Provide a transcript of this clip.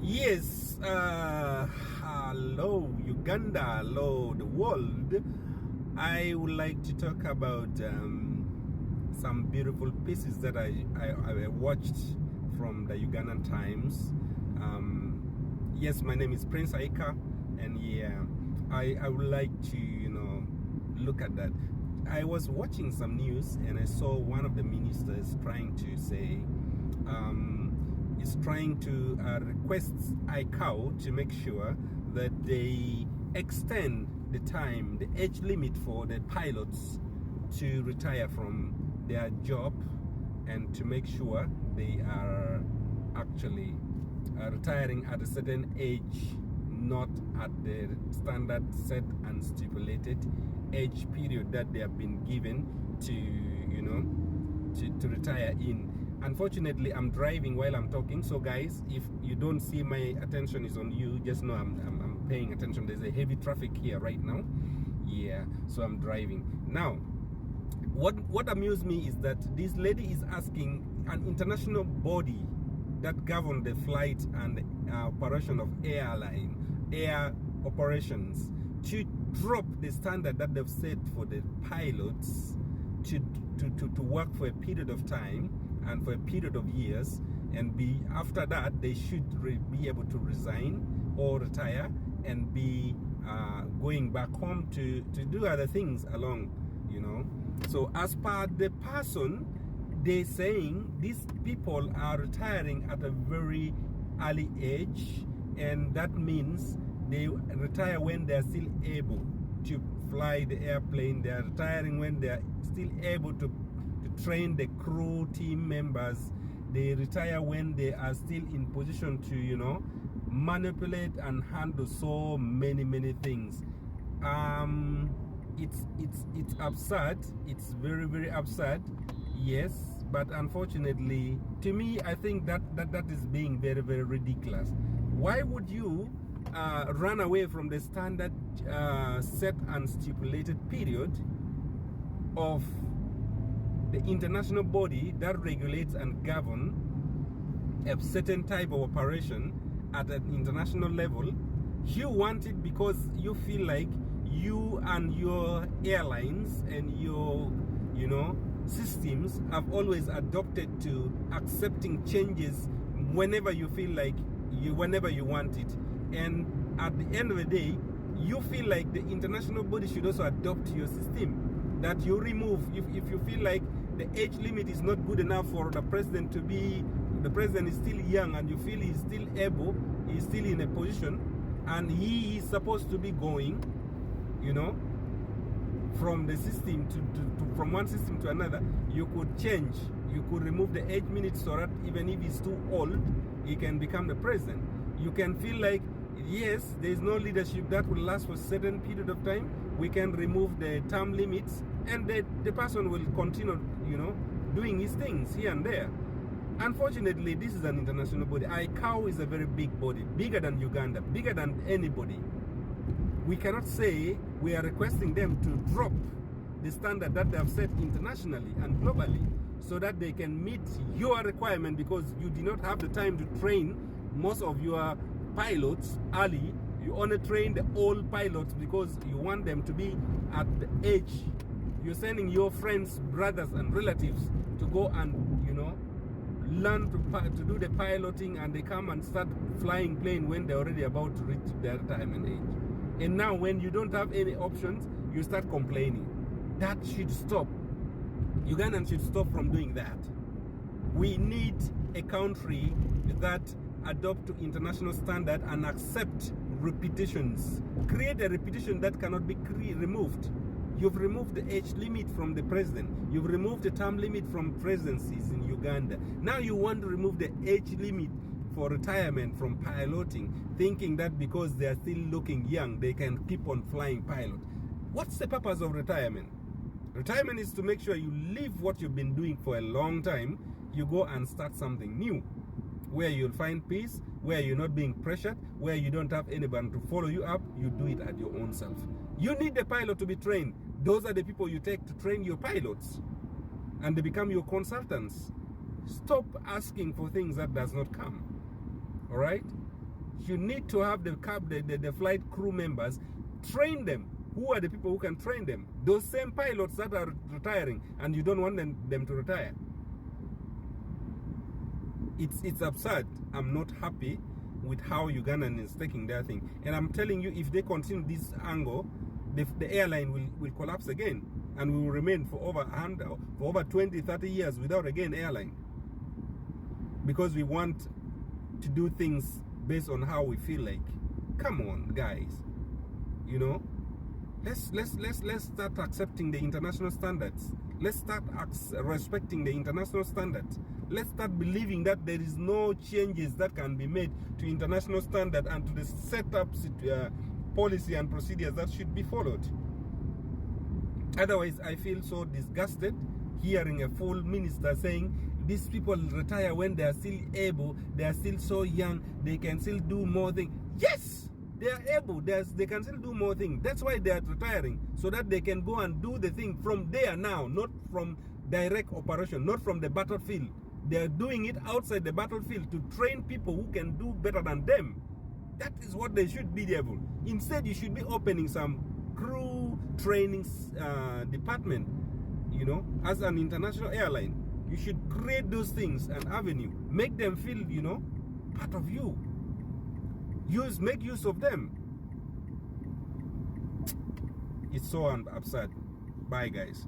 Yes, hello Uganda, hello the world. I would like to talk about some beautiful pieces that I watched from the Ugandan Times. Yes, my name is Prince Aika, and yeah, I would like to look at that. I was watching some news and I saw one of the ministers trying to say is trying to request ICAO to make sure that they extend the time, the age limit for the pilots to retire from their job, and to make sure they are actually retiring at a certain age, not at the standard set and stipulated age period that they have been given to to retire in. Unfortunately, I'm driving while I'm talking, so guys, if you don't see my attention is on you, just know I'm paying attention. There's a heavy traffic here right now. Yeah, so I'm driving now. What amused me is that this lady is asking an international body that govern the flight and operation of air operations to drop the standard that they've set for the pilots to work for a period of time and for a period of years, and after that they should be able to resign or retire and be going back home to do other things along, So as per the person, they're saying these people are retiring at a very early age, and that means they retire when they're still able to fly the airplane. They're retiring when they're still able to train the crew team members. They retire when they are still in position to manipulate and handle so many things. It's absurd. It's very absurd. Yes, but unfortunately, to me, I think that is being very ridiculous. Why would you run away from the standard set and stipulated period of the international body that regulates and governs a certain type of operation at an international level? You want it because you feel like you and your airlines and your systems have always adopted to accepting changes whenever you feel like whenever you want it, and at the end of the day you feel like the international body should also adopt your system, that you remove if you feel like the age limit is not good enough for the president to be, the president is still young and you feel he's still able, he's still in a position and he is supposed to be going from the system from one system to another, you could change, you could remove the age limit so that even if he's too old, he can become the president. You can feel like, yes, there is no leadership that will last for a certain period of time. We can remove the term limits and the person will continue, doing his things here and there. Unfortunately, this is an international body. ICAO is a very big body, bigger than Uganda, bigger than anybody. We cannot say we are requesting them to drop the standard that they have set internationally and globally so that they can meet your requirement, because you do not have the time to train most of your pilots early. You only train the old pilots because you want them to be at the age. You're sending your friends, brothers and relatives to go and learn to do the piloting, and they come and start flying plane when they're already about to reach their retirement age. And now when you don't have any options, you start complaining. That should stop. Ugandans should stop from doing that. We need a country that adopt to international standard and accept repetitions. Create a repetition that cannot be removed. You've removed the age limit from the president. You've removed the term limit from presidencies in Uganda. Now you want to remove the age limit for retirement from piloting, thinking that because they are still looking young, they can keep on flying pilot. What's the purpose of retirement? Retirement is to make sure you leave what you've been doing for a long time. You go and start something new, where you'll find peace, where you're not being pressured, where you don't have anyone to follow you up. You do it at your own self. You need the pilot to be trained. Those are the people you take to train your pilots, and they become your consultants. Stop asking for things that does not come. All right? You need to have the flight crew members train them. Who are the people who can train them? Those same pilots that are retiring, and you don't want them to retire. It's absurd. I'm not happy with how Ugandan is taking their thing. And I'm telling you, if they continue this angle, the airline will collapse again. And we will remain for over 20, 30 years without again airline. Because we want to do things based on how we feel like. Come on, guys. You know? Let's start accepting the international standards. Let's start respecting the international standards. Let's start believing that there is no changes that can be made to international standard and to the setup policy and procedures that should be followed. Otherwise, I feel so disgusted hearing a full minister saying these people retire when they are still able, they are still so young, they can still do more things. Yes! They are able, they can still do more things. That's why they are retiring, so that they can go and do the thing from there now, not from direct operation, not from the battlefield. They are doing it outside the battlefield to train people who can do better than them. That is what they should be able. Instead, you should be opening some crew training department, you know, as an international airline. You should create those things, an avenue. Make them feel, you know, part of you. Make use of them. It's so absurd. Bye, guys.